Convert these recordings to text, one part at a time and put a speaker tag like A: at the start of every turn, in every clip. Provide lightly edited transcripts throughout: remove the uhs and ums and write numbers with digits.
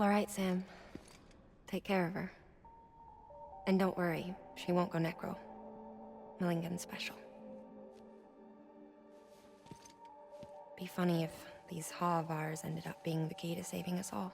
A: All right, Sam. Take care of her. And don't worry, she won't go necro. Millingen's special. Be funny if these Ha of ours ended up being the key to saving us all.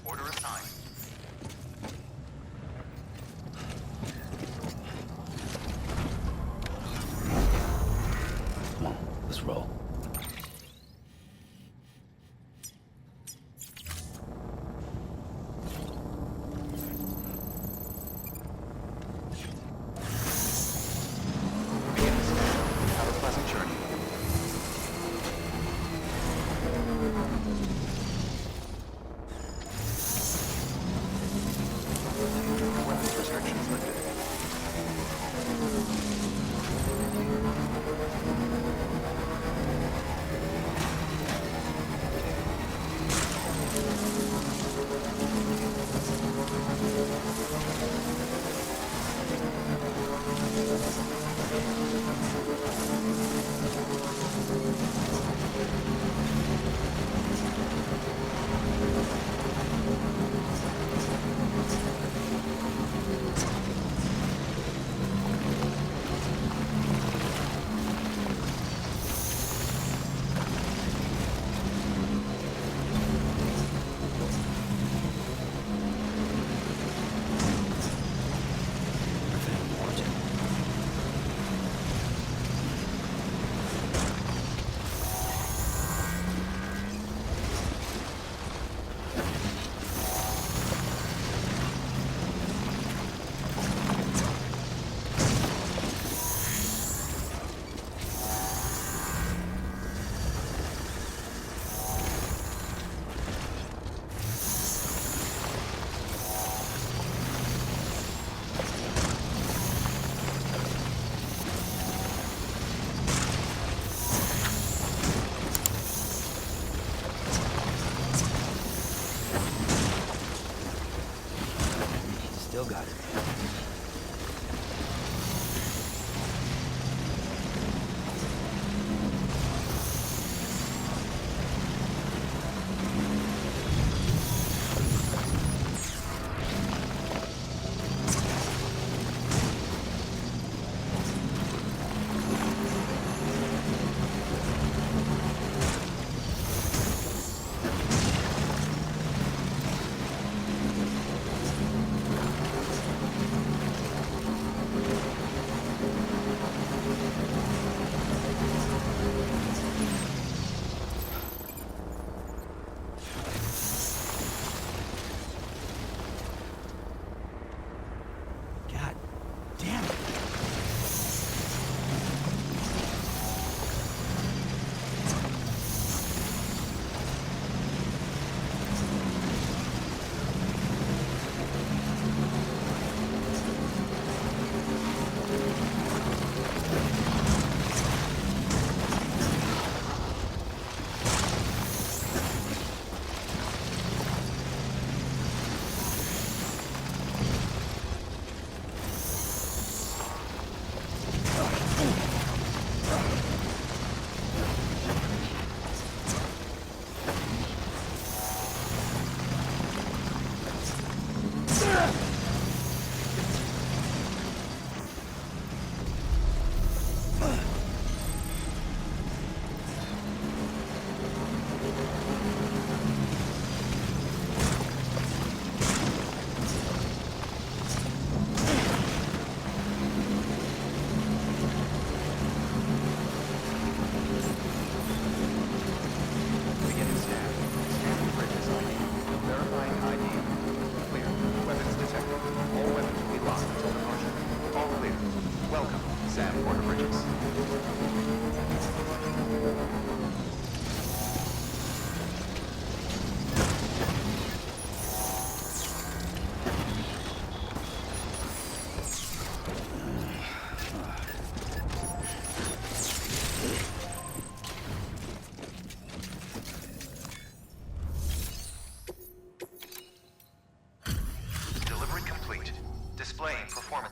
B: Order assigned.
C: Come on, let's roll.
B: Have a pleasant journey. Weapons restrictions lifted.
C: Still got it.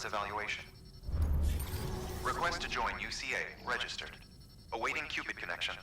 B: performance evaluation. Request to join UCA. Registered. Awaiting Cupid connection.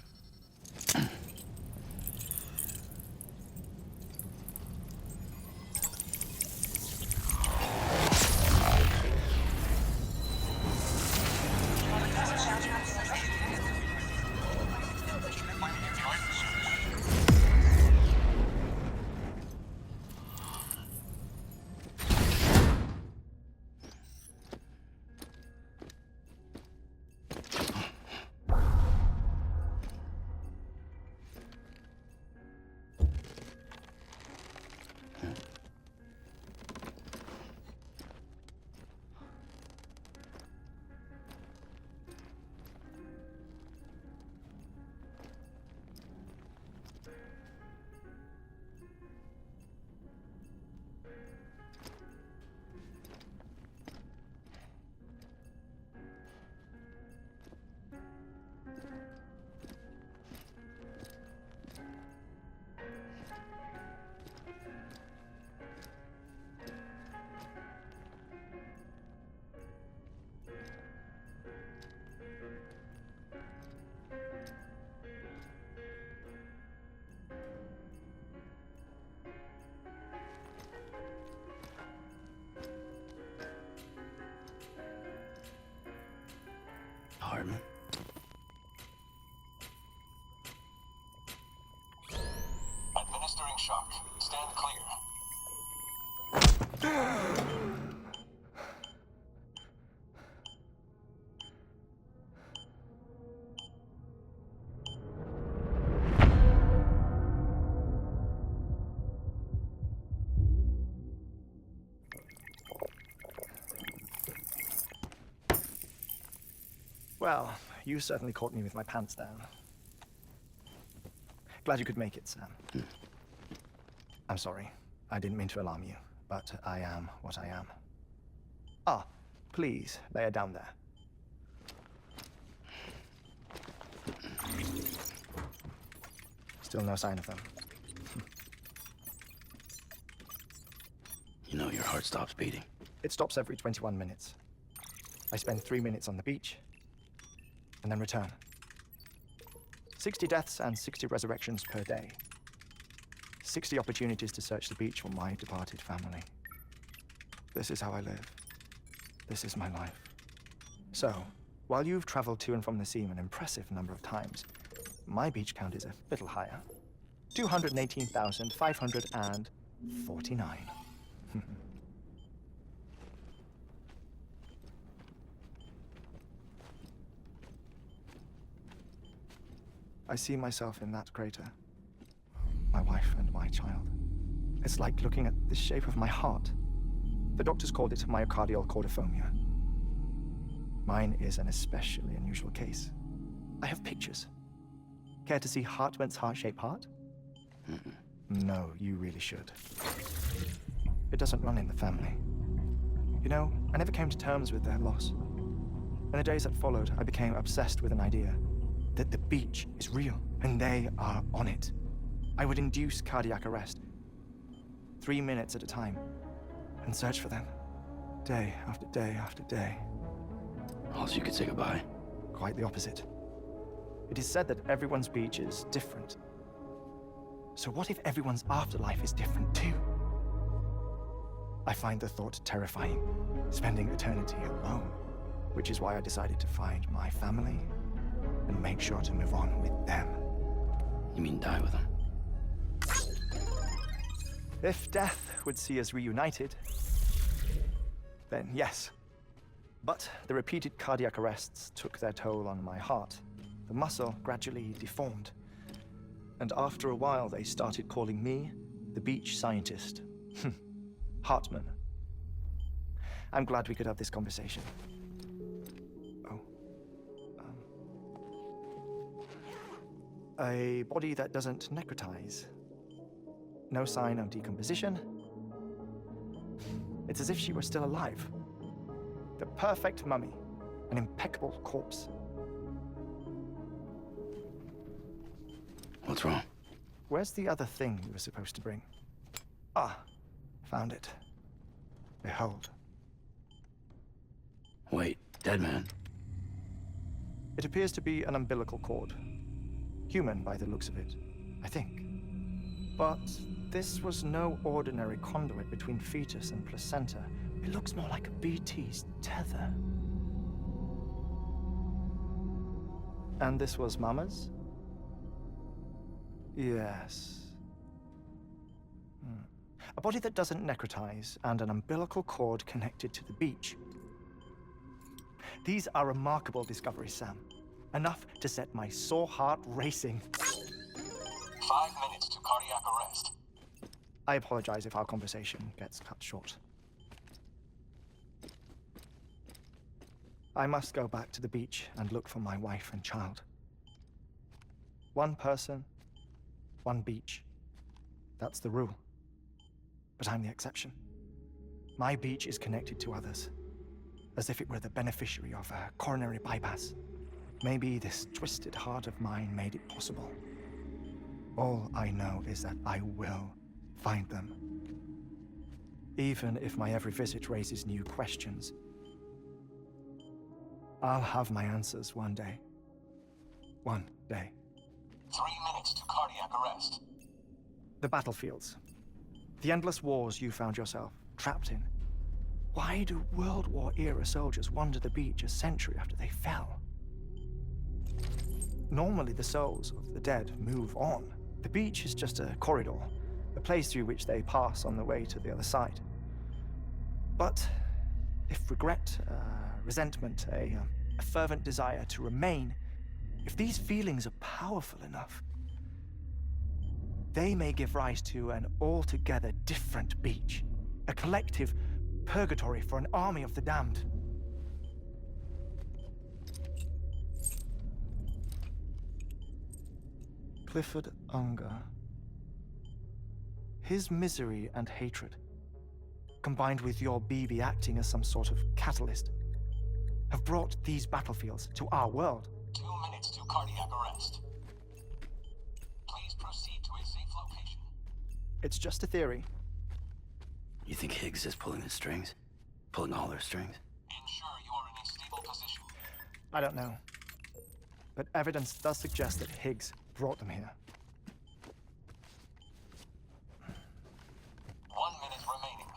C: Hartman.
D: Administering shock. Stand clear.
E: Well, you certainly caught me with my pants down. Glad you could make it, Sam. I'm sorry. I didn't mean to alarm you, but I am what I am. Ah, please, they are down there. Still no sign of them.
C: You know your heart stops beating.
E: It stops every 21 minutes. I spend 3 minutes on the beach, and then return. 60 deaths and 60 resurrections per day. 60 opportunities to search the beach for my departed family. This is how I live. This is my life. So, while you've traveled to and from the sea an impressive number of times, my beach count is a little higher. 218,549. I see myself in that crater. My wife and my child. It's like looking at the shape of my heart. The doctors called it myocardial cordiformia. Mine is an especially unusual case. I have pictures. Care to see Hartman's heart-shaped heart? No, you really should. It doesn't run in the family. You know, I never came to terms with their loss. In the days that followed, I became obsessed with an idea that the beach is real, and they are on it. I would induce cardiac arrest, 3 minutes at a time, and search for them, day after day after day.
C: Also, you could say goodbye.
E: Quite the opposite. It is said that everyone's beach is different. So what if everyone's afterlife is different too? I find the thought terrifying, spending eternity alone, which is why I decided to find my family and make sure to move on with them.
C: You mean die with them?
E: If death would see us reunited, then yes. But the repeated cardiac arrests took their toll on my heart. The muscle gradually deformed. And after a while, they started calling me the beach scientist. Hartman. I'm glad we could have this conversation. Oh. A body that doesn't necrotize. No sign of decomposition. It's as if she were still alive. The perfect mummy. An impeccable corpse.
C: What's wrong?
E: Where's the other thing you were supposed to bring? Ah, found it. Behold.
C: Wait, dead man?
E: It appears to be an umbilical cord. Human by the looks of it, I think. But this was no ordinary conduit between fetus and placenta. It looks more like a BT's tether. And this was Mama's? Yes. A body that doesn't necrotize, and an umbilical cord connected to the beach. These are remarkable discoveries, Sam. Enough to set my sore heart racing.
D: 5 minutes to cardiac arrest.
E: I apologize if our conversation gets cut short. I must go back to the beach and look for my wife and child. One person, one beach. That's the rule. But I'm the exception. My beach is connected to others, as if it were the beneficiary of a coronary bypass. Maybe this twisted heart of mine made it possible. All I know is that I will find them. Even if my every visit raises new questions, I'll have my answers one day. One day.
D: 3 minutes to cardiac arrest.
E: The battlefields. The endless wars you found yourself trapped in. Why do World War-era soldiers wander the beach a century after they fell? Normally, the souls of the dead move on. The beach is just a corridor, a place through which they pass on the way to the other side. But if regret, resentment, a fervent desire to remain, if these feelings are powerful enough, they may give rise to an altogether different beach, a collective purgatory for an army of the damned. Clifford Unger. His misery and hatred, combined with your BB acting as some sort of catalyst, have brought these battlefields to our world.
D: 2 minutes to cardiac arrest. Please proceed to a safe location.
E: It's just a theory.
C: You think Higgs is pulling the strings? Pulling all their strings?
D: Ensure you are in a stable position.
E: I don't know. But evidence does suggest that Higgs brought them here.
D: 1 minute remaining.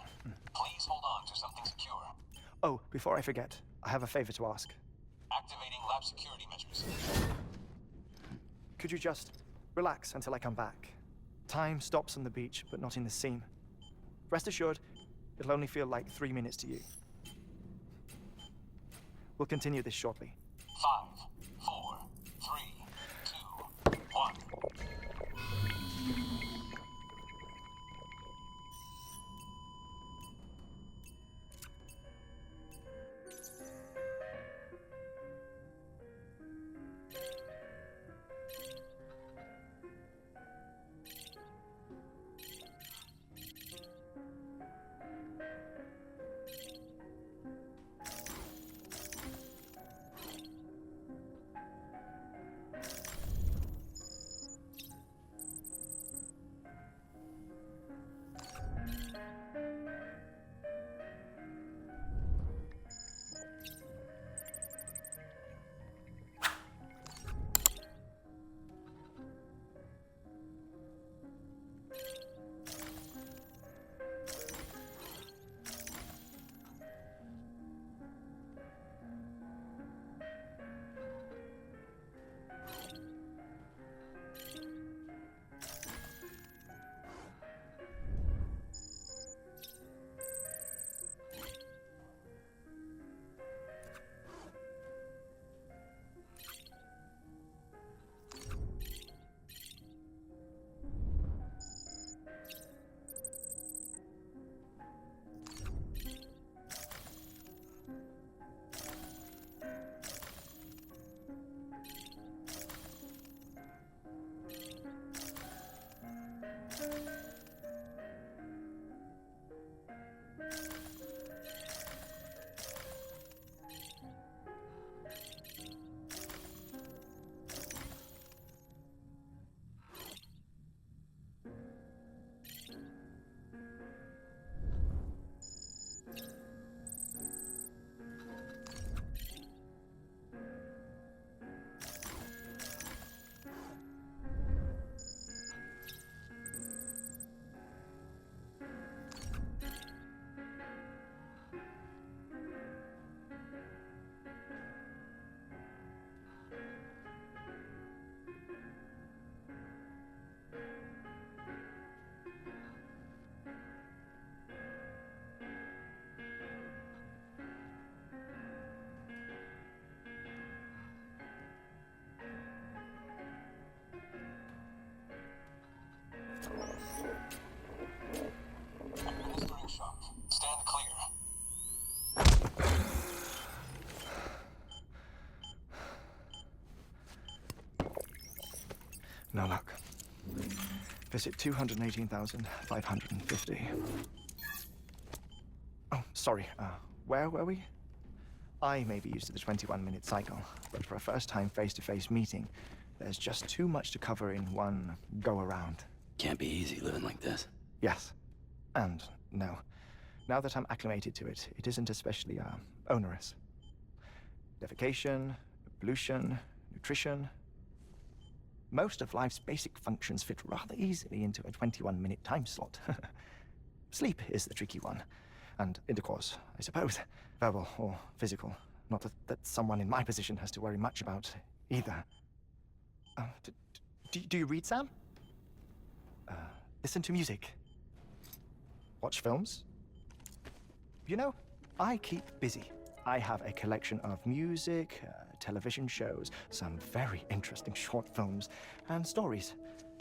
D: Please hold on to something secure.
E: Oh, before I forget, I have a favor to ask.
D: Activating lab security measures.
E: Could you just relax until I come back? Time stops on the beach, but not in the scene. Rest assured, it'll only feel like 3 minutes to you. We'll continue this shortly.
D: 5, 4, 3, 2, 1.
E: No luck. Visit 218,550. Oh, sorry. Where were we? I may be used to the 21-minute cycle, but for a first-time face-to-face meeting, there's just too much to cover in one go-around.
C: Can't be easy living like this.
E: Yes. And no. Now that I'm acclimated to it, it isn't especially, onerous. Defecation, pollution, nutrition. Most of life's basic functions fit rather easily into a 21-minute time slot. Sleep is the tricky one. And intercourse, I suppose. Verbal or physical. Not that someone in my position has to worry much about either. Do you read, Sam? Listen to music. Watch films? You know, I keep busy. I have a collection of music, television shows, some very interesting short films, and stories.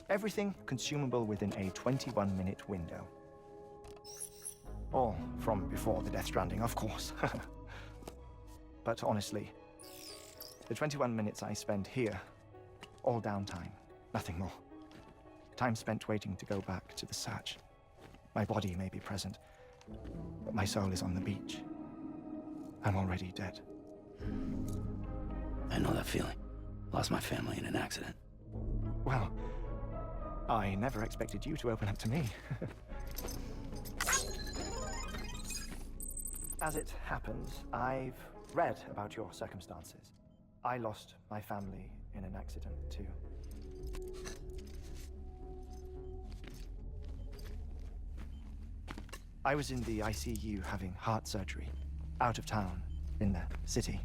E: Everything consumable within a 21-minute window. All from before the Death Stranding, of course. But honestly, the 21 minutes I spend here, all downtime, nothing more. Time spent waiting to go back to the search. My body may be present, but my soul is on the beach. I'm already dead.
C: I know that feeling. Lost my family in an accident.
E: Well, I never expected you to open up to me. As it happens, I've read about your circumstances. I lost my family in an accident, too. I was in the ICU having heart surgery, out of town, in the city.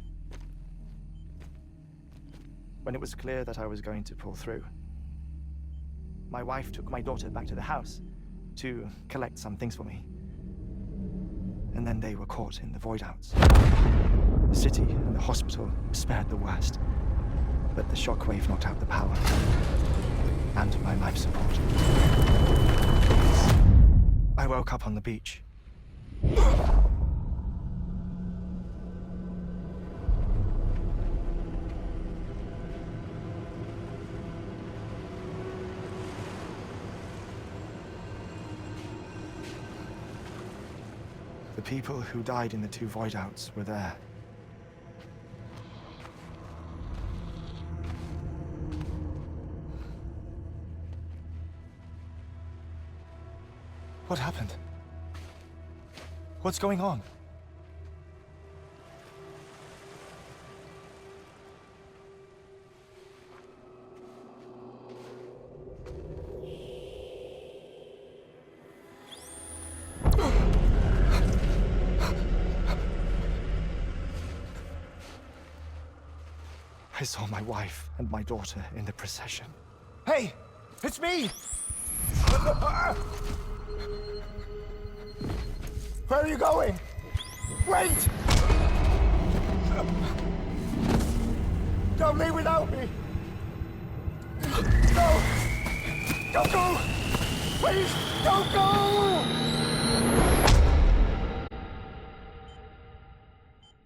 E: When it was clear that I was going to pull through, my wife took my daughter back to the house to collect some things for me. And then they were caught in the void-outs. The city and the hospital spared the worst, but the shockwave knocked out the power and my life support. I woke up on the beach. The people who died in the two void-outs were there. What happened? What's going on? I saw my wife and my daughter in the procession. Hey! It's me! Where are you going? Wait! Don't leave without me! No! Don't go! Please, don't go!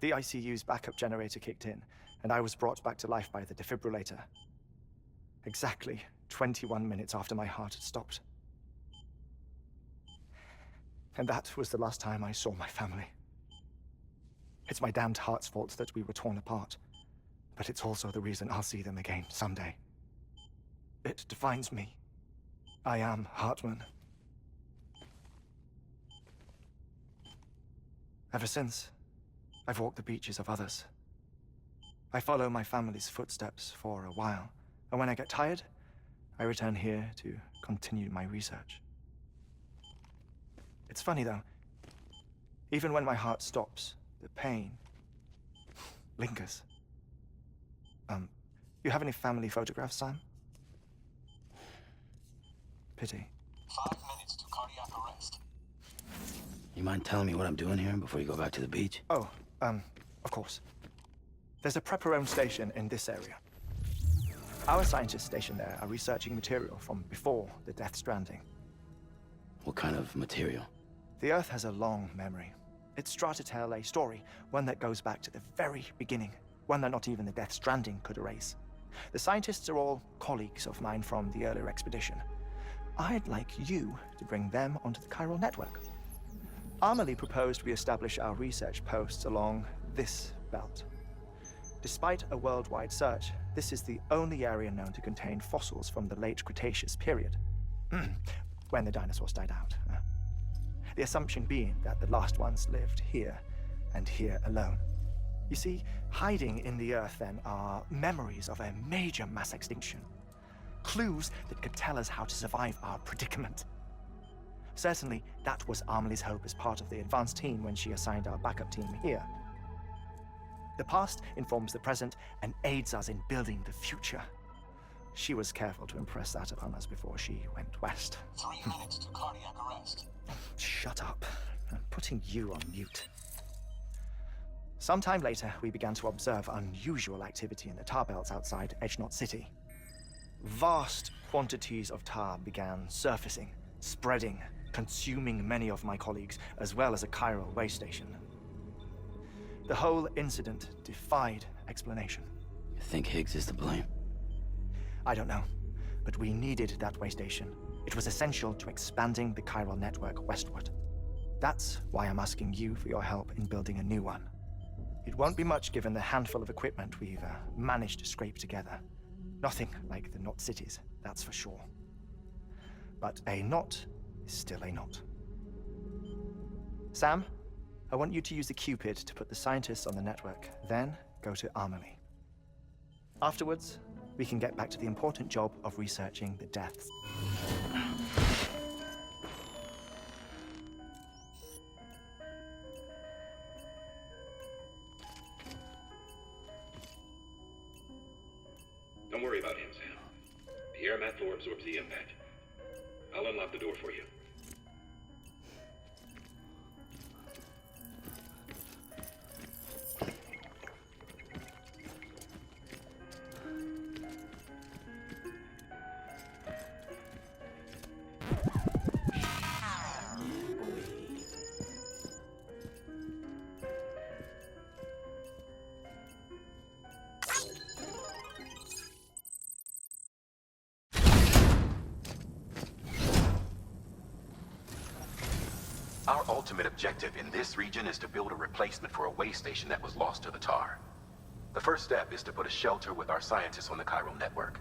E: The ICU's backup generator kicked in, and I was brought back to life by the defibrillator. Exactly 21 minutes after my heart had stopped. And that was the last time I saw my family. It's my damned heart's fault that we were torn apart, but it's also the reason I'll see them again someday. It defines me. I am Hartman. Ever since, I've walked the beaches of others. I follow my family's footsteps for a while, and when I get tired, I return here to continue my research. It's funny, though. Even when my heart stops, the pain lingers. You have any family photographs, Sam? Pity.
D: 5 minutes to cardiac arrest.
C: You mind telling me what I'm doing here before you go back to the beach?
E: Oh, of course. There's a Prepperone station in this area. Our scientists stationed there are researching material from before the Death Stranding.
C: What kind of material?
E: The Earth has a long memory. It's trying to tell a story, one that goes back to the very beginning, one that not even the Death Stranding could erase. The scientists are all colleagues of mine from the earlier expedition. I'd like you to bring them onto the chiral network. Amelie proposed we establish our research posts along this belt. Despite a worldwide search, this is the only area known to contain fossils from the late Cretaceous period, when the dinosaurs died out. The assumption being that the last ones lived here, and here alone. You see, hiding in the Earth then are memories of a major mass extinction. Clues that could tell us how to survive our predicament. Certainly, that was Amelie's hope as part of the advanced team when she assigned our backup team here. The past informs the present and aids us in building the future. She was careful to impress that upon us before she went west.
D: 3 minutes to cardiac arrest.
E: Shut up. I'm putting you on mute. Sometime later, we began to observe unusual activity in the tar belts outside Edgenot City. Vast quantities of tar began surfacing, spreading, consuming many of my colleagues, as well as a chiral way station. The whole incident defied explanation.
C: You think Higgs is to blame?
E: I don't know, but we needed that way station. It was essential to expanding the chiral network westward. That's why I'm asking you for your help in building a new one. It won't be much given the handful of equipment we've managed to scrape together. Nothing like the knot cities, that's for sure. But a knot is still a knot. Sam, I want you to use the Cupid to put the scientists on the network, then go to Amelie. Afterwards, we can get back to the important job of researching the deaths.
F: Don't worry about him, Sam. The air mat floor absorbs the impact. I'll unlock the door for you.
B: Our ultimate objective in this region is to build a replacement for a way station that was lost to the tar. The first step is to put a shelter with our scientists on the chiral network.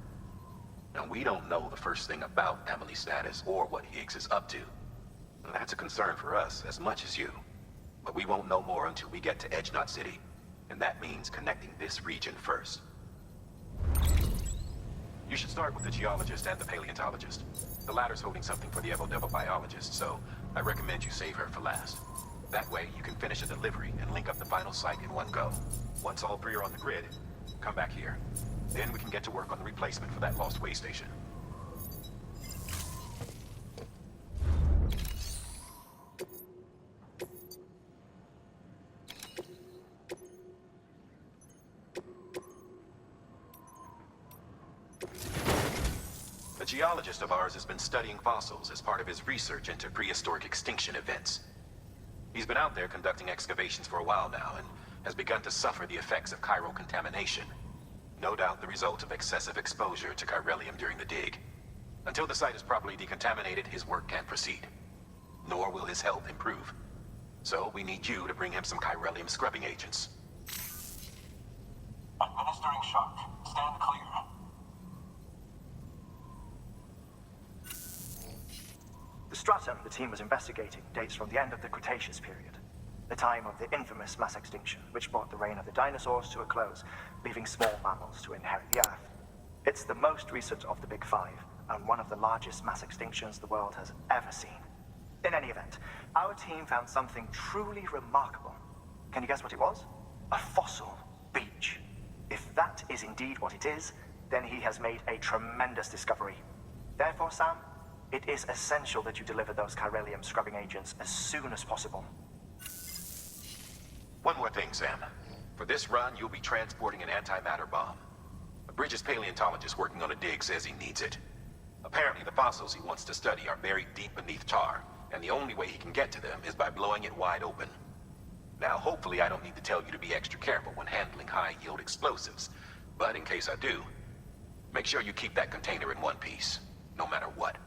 B: Now, we don't know the first thing about Amelie's status or what Higgs is up to. That's a concern for us as much as you. But we won't know more until we get to Edgenot City, and that means connecting this region first. You should start with the geologist and the paleontologist. The latter's holding something for the Evo biologist, so I recommend you save her for last. That way, you can finish a delivery and link up the final site in one go. Once all three are on the grid, come back here. Then we can get to work on the replacement for that lost way station. A geologist of ours has been studying fossils as part of his research into prehistoric extinction events. He's been out there conducting excavations for a while now and has begun to suffer the effects of chiral contamination. No doubt the result of excessive exposure to chiralium during the dig. Until the site is properly decontaminated, his work can't proceed. Nor will his health improve. So we need you to bring him some chiralium scrubbing agents.
D: Administering shock. Stand clear.
E: The stratum the team was investigating dates from the end of the Cretaceous period, the time of the infamous mass extinction, which brought the reign of the dinosaurs to a close, leaving small mammals to inherit the Earth. It's the most recent of the Big Five, and one of the largest mass extinctions the world has ever seen. In any event, our team found something truly remarkable. Can you guess what it was? A fossil beach. If that is indeed what it is, then he has made a tremendous discovery. Therefore, Sam, it is essential that you deliver those chiralium scrubbing agents as soon as possible.
B: One more thing, Sam. For this run, you'll be transporting an antimatter bomb. A Bridges paleontologist working on a dig says he needs it. Apparently, the fossils he wants to study are buried deep beneath tar, and the only way he can get to them is by blowing it wide open. Now, hopefully I don't need to tell you to be extra careful when handling high-yield explosives, but in case I do, Make sure you keep that container in one piece, no matter what.